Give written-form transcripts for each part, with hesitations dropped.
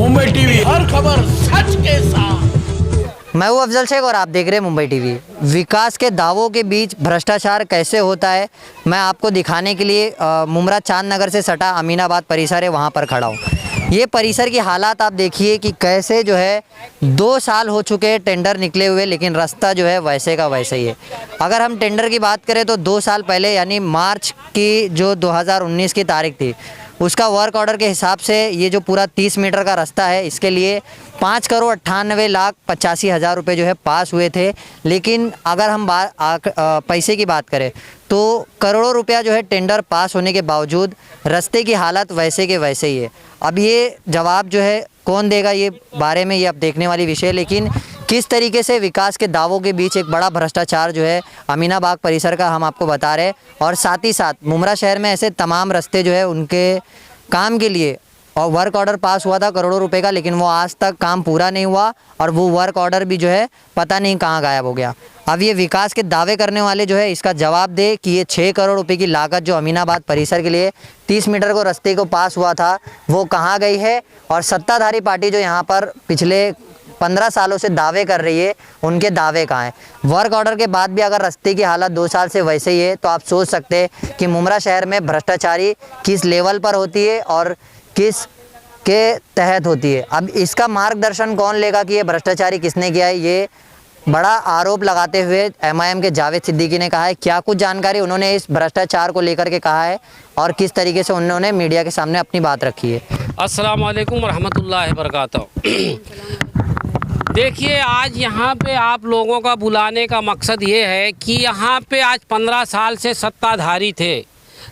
Mumbai TV, हर खबर सच के साथ। मैं हूं अफजल शेख और आप देख रहे हैं मुंबई टीवी। विकास के दावों के बीच भ्रष्टाचार कैसे होता है, मैं आपको दिखाने के लिए मुमरा चांद नगर से सटा अमीनाबाद परिसर है, वहां पर खड़ा हूं। ये परिसर की हालात आप देखिए कि कैसे जो है 2 साल हो चुके हैं टेंडर निकले हुए, लेकिन रास्ता जो है वैसे का वैसे ही है। अगर हम टेंडर की बात करें तो 2 साल पहले यानी मार्च की जो 2019 की तारीख थी, उसका वर्क ऑर्डर के हिसाब से ये जो पूरा 30 मीटर का रास्ता है, इसके लिए 5,98,85,000 रुपये जो है पास हुए थे। लेकिन अगर हम पैसे की बात करें तो करोड़ों रुपया जो है टेंडर पास होने के बावजूद रास्ते की हालत वैसे के वैसे ही है। अब ये जवाब जो है कौन देगा, ये बारे में ये अब देखने वाली विषय है। लेकिन किस तरीके से विकास के दावों के बीच एक बड़ा भ्रष्टाचार जो है अमीनाबाद परिसर का हम आपको बता रहे हैं, और साथ ही साथ मुमरा शहर में ऐसे तमाम रास्ते जो है उनके काम के लिए और वर्क ऑर्डर पास हुआ था करोड़ों रुपए का, लेकिन वो आज तक काम पूरा नहीं हुआ और वो वर्क ऑर्डर भी जो है पता नहीं कहाँ गायब हो गया। अब ये विकास के दावे करने वाले जो है इसका जवाब दे कि ये 6 करोड़ रुपए की लागत जो अमीनाबाद परिसर के लिए 30 मीटर को रास्ते को पास हुआ था वो कहाँ गई है, और सत्ताधारी पार्टी जो यहाँ पर पिछले 15 सालों से दावे कर रही है उनके दावे कहाँ हैं। वर्क ऑर्डर के बाद भी अगर रास्ते की हालत 2 साल से वैसे ही है तो आप सोच सकते हैं कि मुमरा शहर में भ्रष्टाचारी किस लेवल पर होती है और किस के तहत होती है। अब इसका मार्गदर्शन कौन लेगा कि ये भ्रष्टाचारी किसने किया है, ये बड़ा आरोप लगाते हुए एमआईएम के जावेद सिद्दीकी ने कहा है। क्या कुछ जानकारी उन्होंने इस भ्रष्टाचार को लेकर के कहा है और किस तरीके से उन्होंने मीडिया के सामने अपनी बात रखी है। अस्सलाम वालेकुम रहमतुल्लाहि व बरकातहू। देखिए, आज यहाँ पे आप लोगों का बुलाने का मकसद ये है कि यहाँ पे आज 15 साल से सत्ताधारी थे,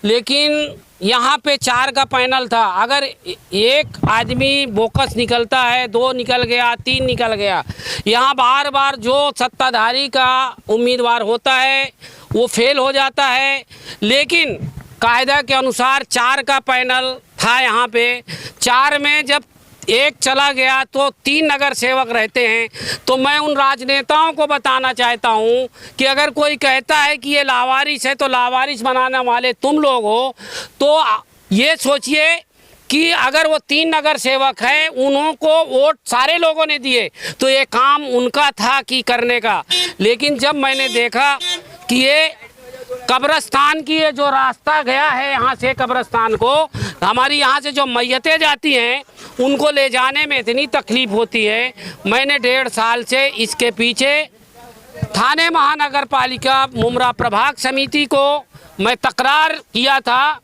लेकिन यहाँ पे 4 का पैनल था। अगर एक आदमी बोकस निकलता है, 2 निकल गया, 3 निकल गया, यहाँ बार बार जो सत्ताधारी का उम्मीदवार होता है वो फेल हो जाता है। लेकिन कायदा के अनुसार 4 का पैनल था यहाँ पे। 4 में जब एक चला गया तो 3 नगर सेवक रहते हैं। तो मैं उन राजनेताओं को बताना चाहता हूं कि अगर कोई कहता है कि ये लावारिस है तो लावारिस बनाने वाले तुम लोग हो, तो ये सोचिए कि अगर वो 3 नगर सेवक हैं, उन्हों को वोट सारे लोगों ने दिए तो ये काम उनका था कि करने का। लेकिन जब मैंने देखा कि ये कब्रस्तान की ये जो रास्ता गया है यहाँ से कब्रस्तान को, हमारी यहाँ से जो मैयतें जाती हैं उनको ले जाने में इतनी तकलीफ़ होती है, मैंने 1.5 साल से इसके पीछे थाने महानगर पालिका मुमरा प्रभाग समिति को मैं तकरार किया था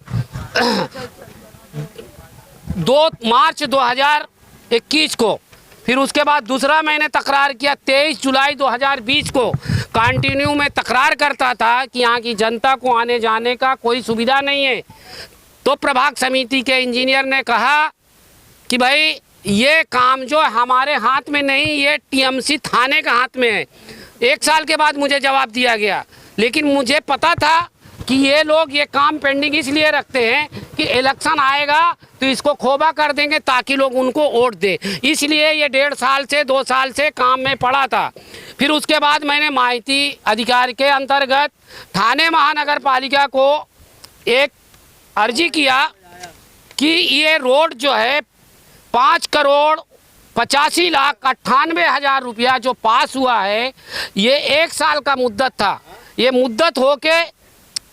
2 मार्च 2021 को। फिर उसके बाद दूसरा मैंने तकरार किया 23 जुलाई 2020 को। कंटिन्यू में तकरार करता था कि यहाँ की जनता को आने जाने का कोई सुविधा नहीं है। तो प्रभाग समिति के इंजीनियर ने कहा कि भाई ये काम जो हमारे हाथ में नहीं, ये टीएमसी थाने का हाथ में है। 1 साल के बाद मुझे जवाब दिया गया, लेकिन मुझे पता था कि ये लोग ये काम पेंडिंग इसलिए रखते हैं कि इलेक्शन आएगा तो इसको खोबा कर देंगे ताकि लोग उनको वोट दे, इसलिए ये 1.5 साल से 2 साल से काम में पड़ा था। फिर उसके बाद मैंने माहिती अधिकार के अंतर्गत थाने महानगर पालिका को एक अर्जी किया कि ये रोड जो है 5,85,98,000 रुपया जो पास हुआ है, ये 1 साल का मुद्दत था। ये मुद्दत होके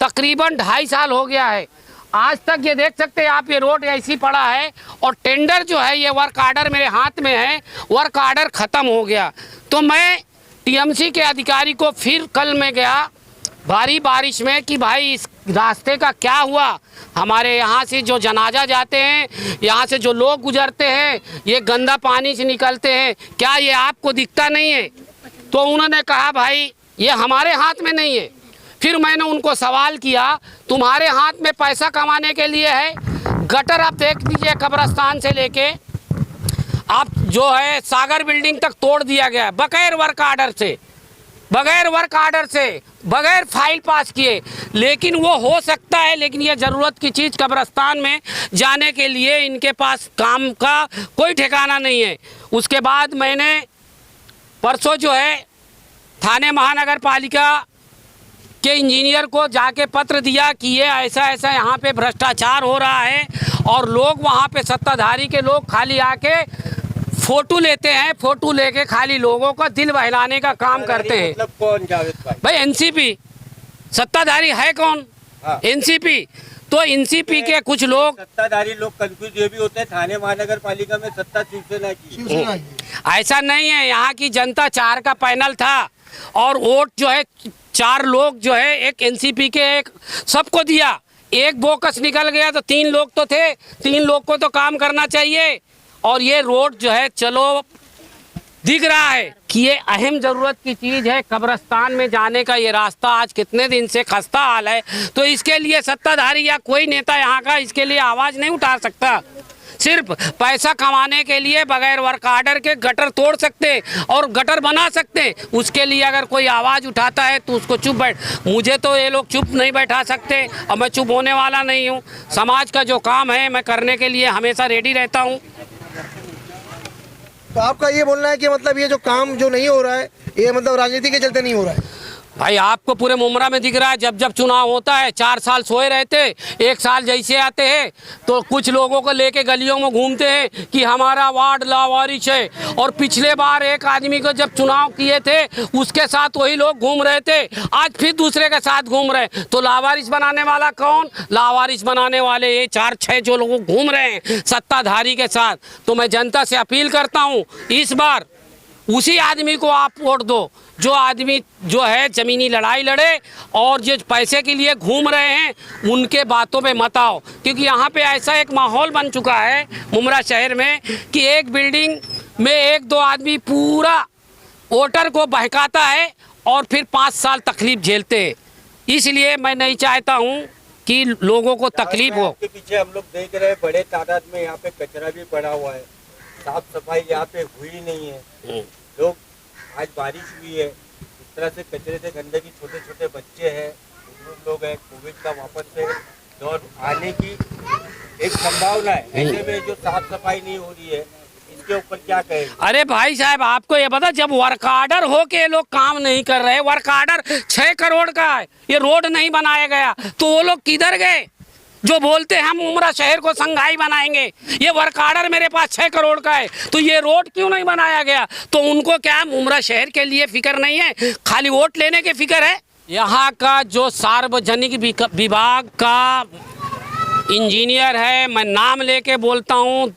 तकरीबन 2.5 साल हो गया है। आज तक ये देख सकते हैं आप, ये रोड ऐसी पड़ा है और टेंडर जो है, ये वर्क ऑर्डर मेरे हाथ में है, वर्क ऑर्डर ख़त्म हो गया। तो मैं टीएमसी के अधिकारी को फिर कल मैं गया भारी बारिश में कि भाई इस रास्ते का क्या हुआ, हमारे यहाँ से जो जनाजा जाते हैं, यहाँ से जो लोग गुजरते हैं, ये गंदा पानी से निकलते हैं, क्या ये आपको दिखता नहीं है? तो उन्होंने कहा भाई ये हमारे हाथ में नहीं है। फिर मैंने उनको सवाल किया, तुम्हारे हाथ में पैसा कमाने के लिए है? गटर आप देख लीजिए, कब्रस्तान से लेके आप जो है सागर बिल्डिंग तक तोड़ दिया गया बगैर वर्क ऑर्डर से, बगैर वर्क ऑर्डर से, बगैर फाइल पास किए। लेकिन वो हो सकता है, लेकिन ये ज़रूरत की चीज़ कब्रस्तान में जाने के लिए इनके पास काम का कोई ठिकाना नहीं है। उसके बाद मैंने परसों जो है थाने महानगर पालिका के इंजीनियर को जाके पत्र दिया कि ये ऐसा ऐसा यहाँ पे भ्रष्टाचार हो रहा है और लोग वहाँ पे सत्ताधारी के लोग खाली आके फोटो लेते हैं, फोटो लेके खाली लोगों का दिल बहलाने का काम करते हैं। मतलब कौन जावेद भाई? भाई एनसीपी सत्ताधारी है कौन? हाँ। एनसीपी। तो एनसीपी के कुछ लोग, सत्ताधारी लोग कंफ्यूज ये भी होते हैं, थाने महानगर पालिका में सत्ता शिवसेना की। ऐसा नहीं है। यहाँ की जनता 4 का पैनल था और वोट जो है 4 लोग जो है एक एनसीपी के एक सबको दिया, एक बोकस निकल गया तो 3 लोग तो थे, 3 लोग को तो काम करना चाहिए। और ये रोड जो है चलो दिख रहा है कि ये अहम ज़रूरत की चीज़ है। कब्रिस्तान में जाने का ये रास्ता आज कितने दिन से खस्ता हाल है, तो इसके लिए सत्ताधारी या कोई नेता यहाँ का इसके लिए आवाज़ नहीं उठा सकता। सिर्फ पैसा कमाने के लिए बगैर वर्क आर्डर के गटर तोड़ सकते और गटर बना सकते, उसके लिए अगर कोई आवाज़ उठाता है तो उसको चुप बैठ। मुझे तो ये लोग चुप नहीं बैठा सकते और मैं चुप होने वाला नहीं हूँ। समाज का जो काम है मैं करने के लिए हमेशा रेडी रहता हूँ। तो आपका ये बोलना है कि मतलब ये जो काम जो नहीं हो रहा है ये मतलब राजनीति के चलते नहीं हो रहा है? भाई आपको पूरे मुमरा में दिख रहा है, जब जब चुनाव होता है 4 साल सोए रहते, 1 साल जैसे आते हैं तो कुछ लोगों को लेके गलियों में घूमते हैं कि हमारा वार्ड लावारिश है। और पिछले बार एक आदमी को जब चुनाव किए थे उसके साथ वही लोग घूम रहे थे, आज फिर दूसरे के साथ घूम रहे। तो लावारिश बनाने वाला कौन? लावारिश बनाने वाले ये 4-6 जो लोग घूम रहे हैं सत्ताधारी के साथ। तो मैं जनता से अपील करता हूँ, इस बार उसी आदमी को आप वोट दो जो आदमी जो है ज़मीनी लड़ाई लड़े, और जो पैसे के लिए घूम रहे हैं उनके बातों पे मत आओ। क्योंकि यहाँ पे ऐसा एक माहौल बन चुका है मुमरा शहर में कि एक बिल्डिंग में 1-2 आदमी पूरा वोटर को बहकाता है और फिर 5 साल तकलीफ झेलते हैं। इसलिए मैं नहीं चाहता हूँ कि लोगों को तकलीफ हो। के पीछे हम लोग देख रहे हैं बड़े तादाद में यहाँ पे कचरा भी पड़ा हुआ है, साफ सफाई यहाँ पे हुई नहीं है। लोग आज बारिश हुई है, इस तरह से कचरे से गंदगी, छोटे छोटे बच्चे हैं, बुजुर्ग लोग हैं, कोविड का वापस से दौर आने की एक संभावना है। ऐसे में जो साफ सफाई नहीं हो रही है इसके ऊपर क्या कहें? अरे भाई साहब आपको ये पता, जब वर्क आर्डर हो के लोग काम नहीं कर रहे, वर्क आर्डर 6 करोड़ का है, ये रोड नहीं बनाया गया, तो वो लोग किधर गए जो बोलते हैं हम उमरा शहर को संघाई बनाएंगे? ये वर्क आर्डर मेरे पास 6 करोड़ का है तो ये रोड क्यों नहीं बनाया गया? तो उनको क्या उमरा शहर के लिए फिक्र नहीं है, खाली वोट लेने की फिक्र है। यहाँ का जो सार्वजनिक विभाग का इंजीनियर है, मैं नाम लेके बोलता हूँ,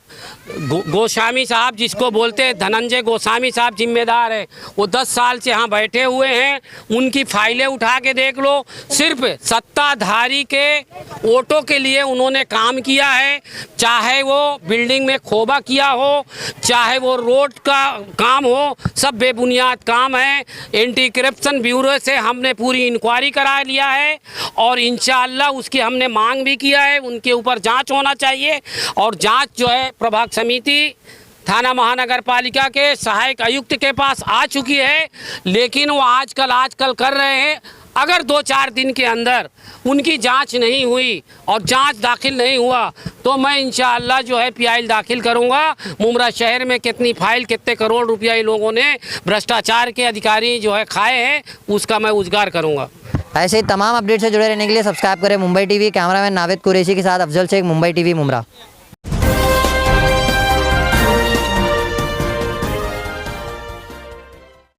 गोस्वामी साहब जिसको बोलते हैं, धनंजय गोस्वामी साहब जिम्मेदार है। वो 10 साल से यहाँ बैठे हुए हैं, उनकी फाइलें उठा के देख लो। सिर्फ सत्ताधारी के वोटों के लिए उन्होंने काम किया है, चाहे वो बिल्डिंग में खोबा किया हो, चाहे वो रोड का काम हो, सब बेबुनियाद काम है। एंटी करप्शन ब्यूरो से हमने पूरी इंक्वायरी करा लिया है और इंशाअल्लाह उसकी हमने मांग भी किया है, उनके ऊपर जांच होना चाहिए। और जांच जो है प्रभाग समिति थाना महानगर पालिका के सहायक आयुक्त के पास आ चुकी है, लेकिन वो आजकल कर रहे हैं। अगर 2-4 दिन के अंदर उनकी जांच नहीं हुई और जांच दाखिल नहीं हुआ तो मैं इंशाअल्लाह जो है PIL दाखिल करूंगा। मुमरा शहर में कितनी फाइल, कितने करोड़ रुपया इन लोगों ने भ्रष्टाचार के अधिकारी जो है खाए हैं, उसका मैं उजागर करूंगा। ऐसे ही तमाम अपडेट से जुड़े रहने के लिए सब्सक्राइब करें मुंबई टीवी। कैमरामैन नावेद कुरैशी के साथ अफजल शेख, मुंबई टीवी मुमरा।